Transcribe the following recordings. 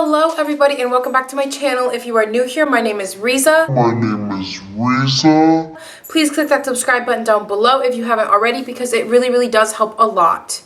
Hello everybody and welcome back to my channel. If you are new here, my name is Reeza. Please click that subscribe button down below if you haven't already because it really does help a lot.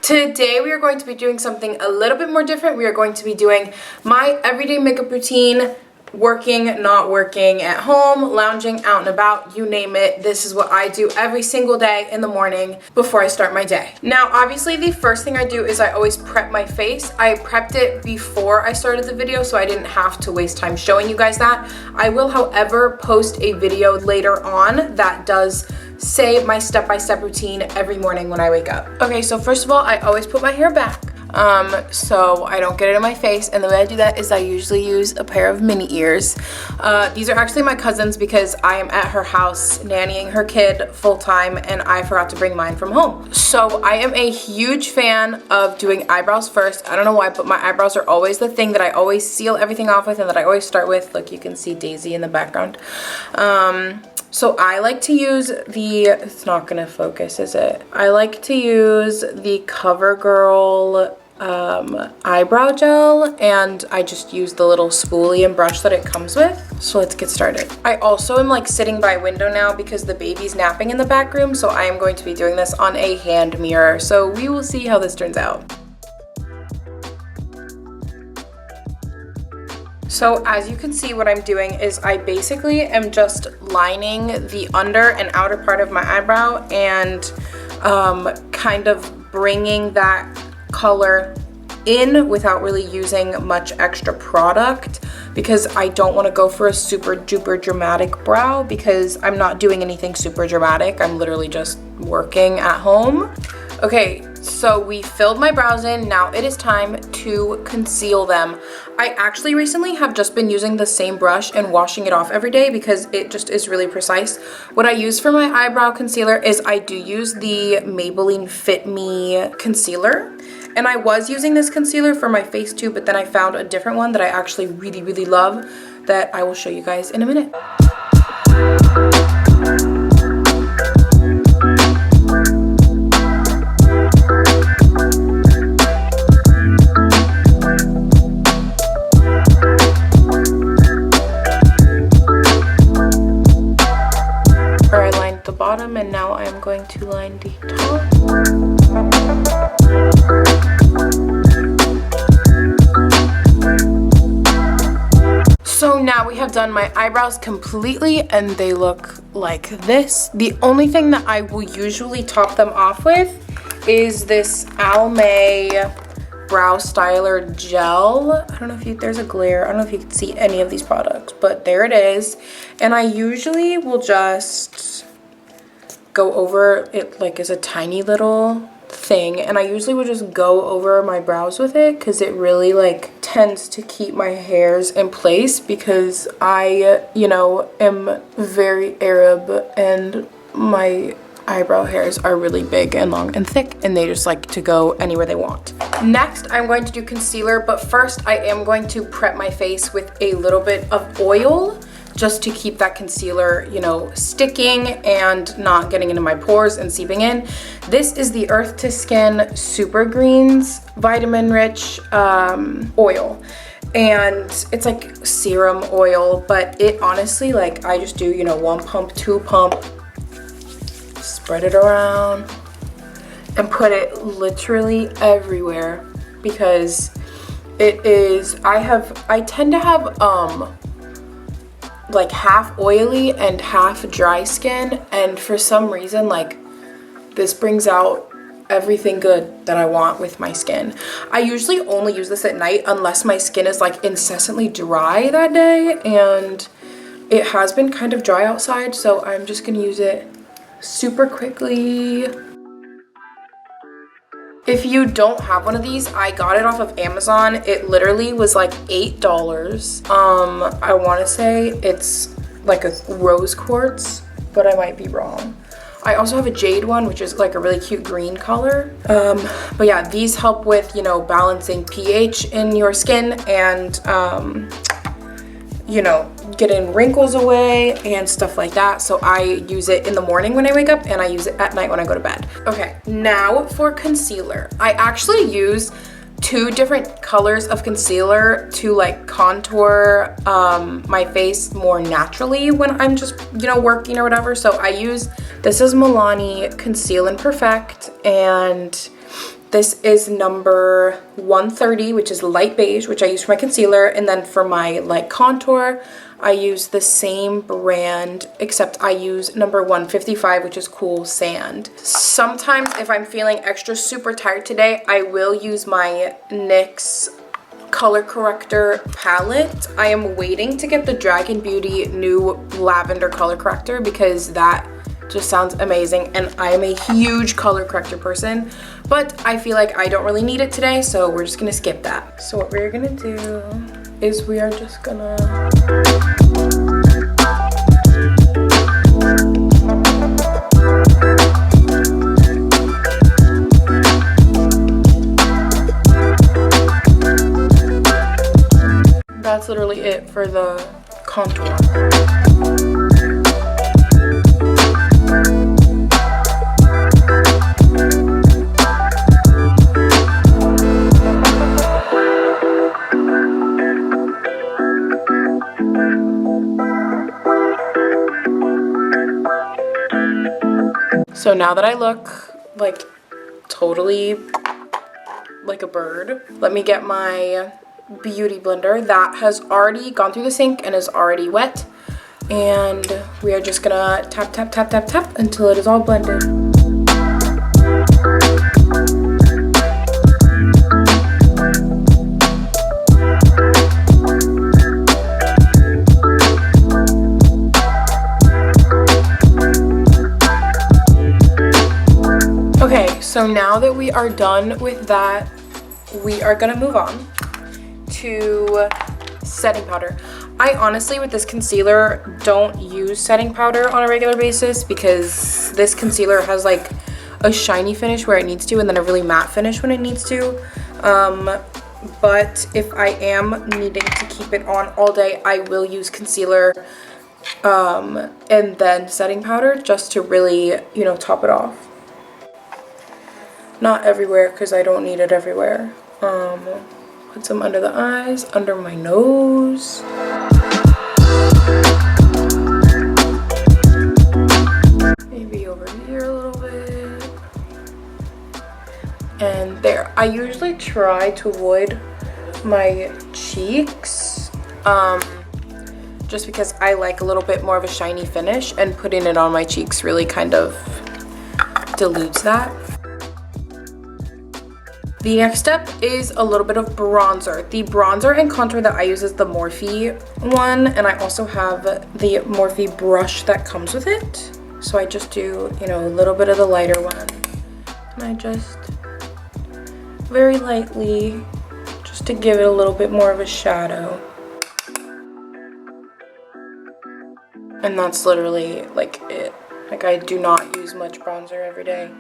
Today we are going to be doing something a little bit more different. We are going to be doing my everyday makeup routine, working, not working, at home, lounging, out and about, you name it. This is what I do every single day in the morning before I start my day. Now, obviously the first thing I do is I always prep my face. I prepped it before I started the video so I didn't have to waste time showing you guys that. I will, however, post a video later on that does say my step-by-step routine every morning when I wake up. Okay, so first of all, I always put my hair back so I don't get it in my face, and the way I do that is I usually use a pair of mini ears. These are actually my cousin's because I am at her house nannying her kid full-time and I forgot to bring mine from home. So I am a huge fan of doing eyebrows first. I don't know why, but my eyebrows are always the thing that I always seal everything off with and that I always start with. Look, you can see Daisy in the background. So I like to use it's not gonna focus, is it? I like to use the CoverGirl eyebrow gel, and I just use the little spoolie and brush that it comes with. So let's get started. I also am like sitting by a window now because the baby's napping in the back room, so I am going to be doing this on a hand mirror. So we will see how this turns out. So as you can see, what I'm doing is I basically am just lining the under and outer part of my eyebrow and kind of bringing that color in without really using much extra product because I don't want to go for a super duper dramatic brow because I'm not doing anything super dramatic. I'm literally just working at home. Okay, so we filled my brows in. Now it is time to conceal them. I actually recently have just been using the same brush and washing it off every day because it just is really precise. What I use for my eyebrow concealer is I do use the Maybelline Fit Me concealer. And I was using this concealer for my face too, but then I found a different one that I actually really love that I will show you guys in a minute. Bottom, and now I'm going to line the top. So now we have done my eyebrows completely and they look like this. The only thing that I will usually top them off with is this Almay brow styler gel. I don't know if there's a glare. I don't know if you can see any of these products, but there it is. And I usually will just go over it like as a tiny little thing, and I usually would just go over my brows with it because it really like tends to keep my hairs in place because I, you know, am very Arab and my eyebrow hairs are really big and long and thick and they just like to go anywhere they want. Next, I'm going to do concealer, but first I am going to prep my face with a little bit of oil just to keep that concealer, you know, sticking and not getting into my pores and seeping in. This is the Earth to Skin Super Greens Vitamin Rich oil. And it's like serum oil, but it honestly, like I just do, you know, 1 pump, 2 pump, spread it around and put it literally everywhere because it is, I tend to have like half oily and half dry skin, and for some reason like this brings out everything good that I want with my skin. I usually only use this at night unless my skin is like incessantly dry that day, and it has been kind of dry outside, so I'm just gonna use it super quickly. If you don't have one of these, I got it off of Amazon. It literally was like $8. I want to say it's like a rose quartz, but I might be wrong. I also have a jade one, which is like a really cute green color. But yeah, these help with, you know, balancing pH in your skin and, you know, getting wrinkles away and stuff like that. So I use it in the morning when I wake up, and I use it at night when I go to bed. Okay, now for concealer. I actually use 2 different colors of concealer to like contour my face more naturally when I'm just, you know, working or whatever. So I use, this is Milani Conceal and Perfect, and this is number 130, which is light beige, which I use for my concealer. And then for my like contour, I use the same brand, except I use number 155, which is Cool Sand. Sometimes if I'm feeling extra super tired today, I will use my NYX color corrector palette. I am waiting to get the Dragon Beauty new lavender color corrector because that just sounds amazing, and I am a huge color corrector person, but I feel like I don't really need it today, so we're just gonna skip that. So what we're gonna do is we are just gonna that's literally it for the contour. So now that I look like totally like a bird, let me get my beauty blender that has already gone through the sink and is already wet. And we are just gonna tap, tap, tap, tap, tap until it is all blended. Okay, so now that we are done with that, we are gonna move on to setting powder. I honestly, with this concealer, don't use setting powder on a regular basis because this concealer has like a shiny finish where it needs to, and then a really matte finish when it needs to. But if I am needing to keep it on all day, I will use concealer and then setting powder just to really, you know, top it off. Not everywhere because I don't need it everywhere. Put some under the eyes, under my nose. Maybe over here a little bit. And there. I usually try to avoid my cheeks just because I like a little bit more of a shiny finish, and putting it on my cheeks really kind of dilutes that. The next step is a little bit of bronzer. The bronzer and contour that I use is the Morphe one, and I also have the Morphe brush that comes with it. So I just do, you know, a little bit of the lighter one, and I just very lightly, just to give it a little bit more of a shadow. And that's literally like it. Like, I do not use much bronzer every day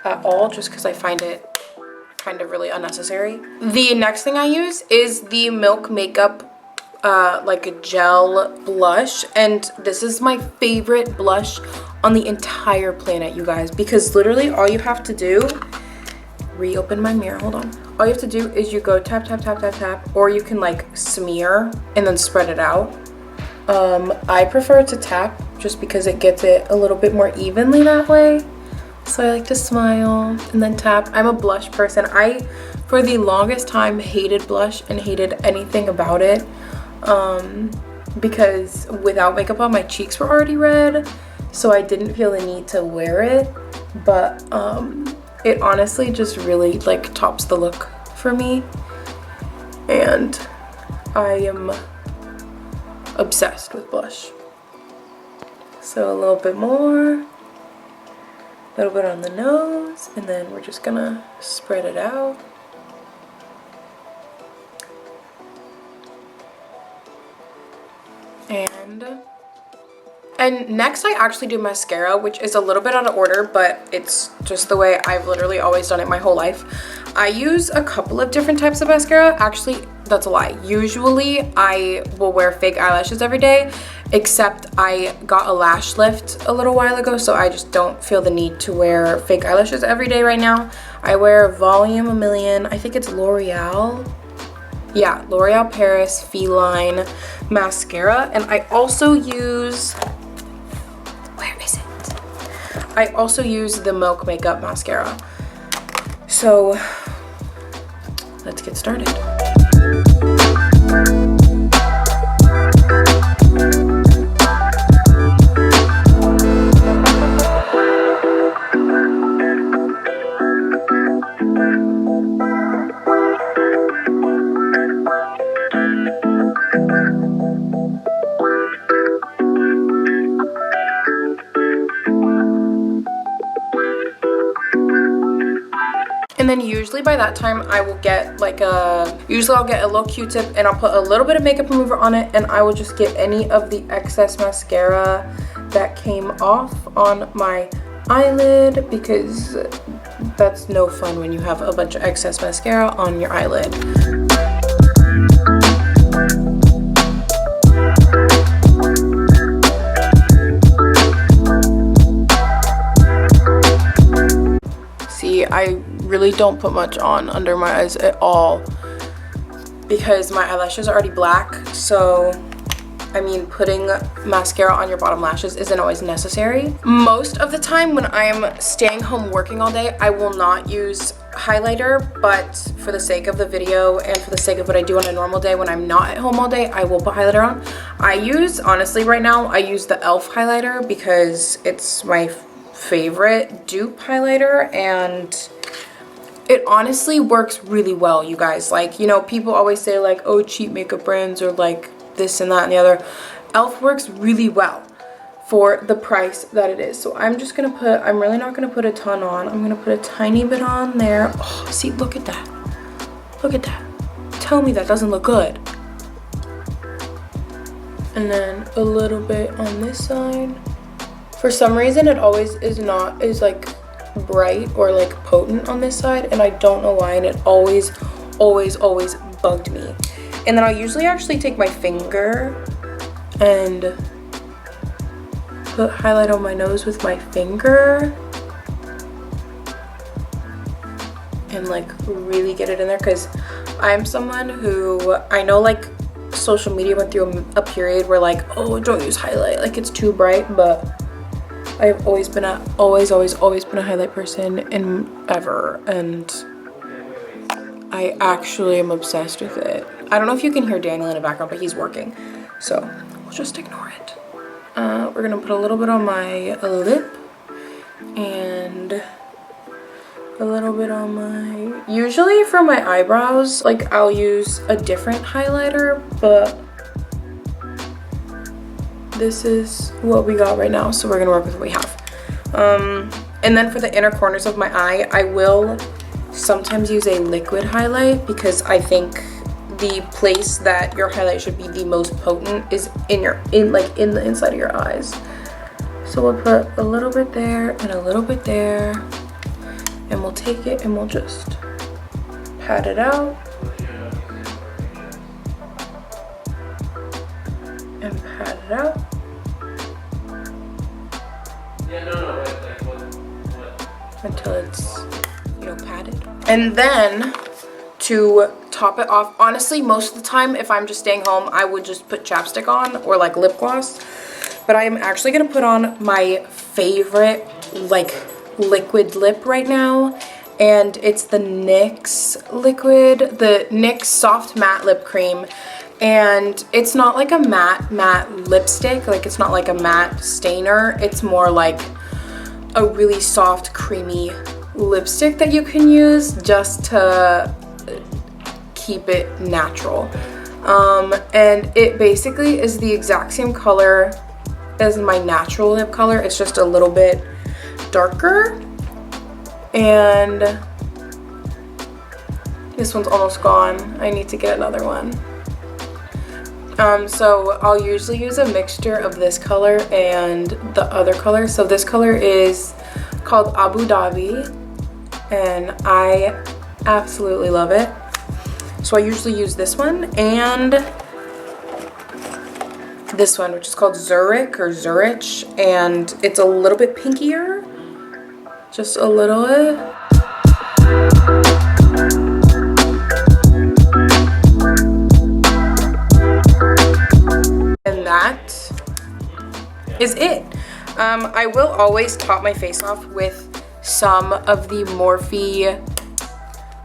at all, just because I find it kind of really unnecessary. The next thing I use is the Milk Makeup like a gel blush, and this is my favorite blush on the entire planet, you guys, because literally all you have to do, reopen my mirror, hold on, all you have to do is you go tap, tap, tap, tap, tap, or you can like smear and then spread it out. I prefer to tap just because it gets it a little bit more evenly that way. So I like to smile and then tap. I'm a blush person. I, for the longest time, hated blush and hated anything about it because without makeup on, my cheeks were already red, so I didn't feel the need to wear it. But it honestly just really like tops the look for me, and I am obsessed with blush. So a little bit more. A little bit on the nose, and then we're just gonna spread it out. And And next I actually do mascara, which is a little bit out of order, but it's just the way I've literally always done it my whole life. I use a couple of different types of mascara. Actually, that's a lie. Usually I will wear fake eyelashes every day, except I got a lash lift a little while ago, so I just don't feel the need to wear fake eyelashes every day right now. I wear Volume a Million, I think it's L'Oreal. Yeah, L'Oreal Paris Feline mascara. And I also use, where is it? I also use the Milk Makeup mascara. So let's get started. And then usually by that time I will get like usually I'll get a little Q-tip and I'll put a little bit of makeup remover on it, and I will just get any of the excess mascara that came off on my eyelid, because that's no fun when you have a bunch of excess mascara on your eyelid. See, I really don't put much on under my eyes at all because my eyelashes are already black. So I mean, putting mascara on your bottom lashes isn't always necessary. Most of the time when I'm staying home working all day, I will not use highlighter, but for the sake of the video and for the sake of what I do on a normal day when I'm not at home all day, I will put highlighter on. I use, honestly right now, I use the e.l.f. highlighter because it's my favorite dupe highlighter, and it honestly works really well, you guys. Like, you know, people always say like, oh, cheap makeup brands or like this and that and the other. e.l.f. works really well for the price that it is. So I'm just gonna put, I'm really not gonna put a ton on. I'm gonna put a tiny bit on there. Oh, see, look at that. Look at that. Tell me that doesn't look good. And then a little bit on this side. For some reason, it always is like bright or like potent on this side, and I don't know why, and it always bugged me. And then I'll usually actually take my finger and put highlight on my nose with my finger and like really get it in there, because I'm someone who, I know like social media went through a period where like, oh, don't use highlight, like it's too bright, but I've always been a highlight person ever, and I actually am obsessed with it. I don't know if you can hear Daniel in the background, but he's working, so we'll just ignore it. We're gonna put a little bit on my lip and a little bit on my, usually for my eyebrows, like I'll use a different highlighter, but this is what we got right now, so we're gonna work with what we have. And then for the inner corners of my eye, I will sometimes use a liquid highlight, because I think the place that your highlight should be the most potent is in the inside of your eyes. So we'll put a little bit there and a little bit there, and we'll take it and we'll just pat it out and pat it out. Until it's, you know, padded. And then to top it off, honestly, most of the time if I'm just staying home, I would just put chapstick on or like lip gloss. But I am actually gonna put on my favorite like liquid lip right now, and it's the NYX liquid, the NYX Soft Matte Lip Cream. And it's not like a matte lipstick, like it's not like a matte stainer, it's more like a really soft creamy lipstick that you can use just to keep it natural. And it basically is the exact same color as my natural lip color, it's just a little bit darker. And this one's almost gone, I need to get another one. So I'll usually use a mixture of this color and the other color. So this color is called Abu Dhabi, and I absolutely love it. So I usually use this one and this one, which is called Zurich or Zurich, and it's a little bit pinkier, just a little bit. And that is it. I will always top my face off with some of the Morphe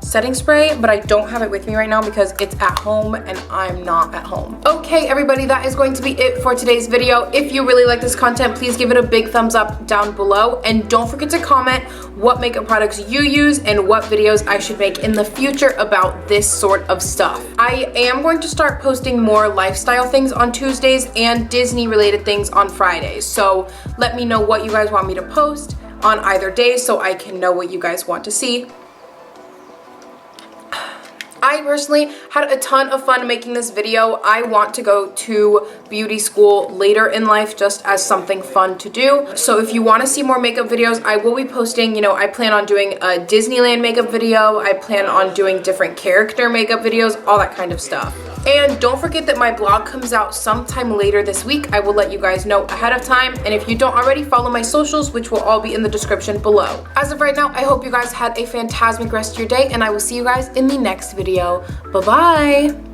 setting spray, but I don't have it with me right now because it's at home and I'm not at home. Okay, everybody, that is going to be it for today's video. If you really like this content, please give it a big thumbs up down below, and don't forget to comment what makeup products you use and what videos I should make in the future about this sort of stuff. I am going to start posting more lifestyle things on Tuesdays and Disney related things on Fridays, so let me know what you guys want me to post on either day so I can know what you guys want to see. I personally had a ton of fun making this video. I want to go to beauty school later in life just as something fun to do. So if you want to see more makeup videos, I will be posting, you know, I plan on doing a Disneyland makeup video. I plan on doing different character makeup videos, all that kind of stuff. And don't forget that my blog comes out sometime later this week. I will let you guys know ahead of time. And if you don't already, follow my socials, which will all be in the description below. As of right now, I hope you guys had a fantastic rest of your day, and I will see you guys in the next video. Bye-bye.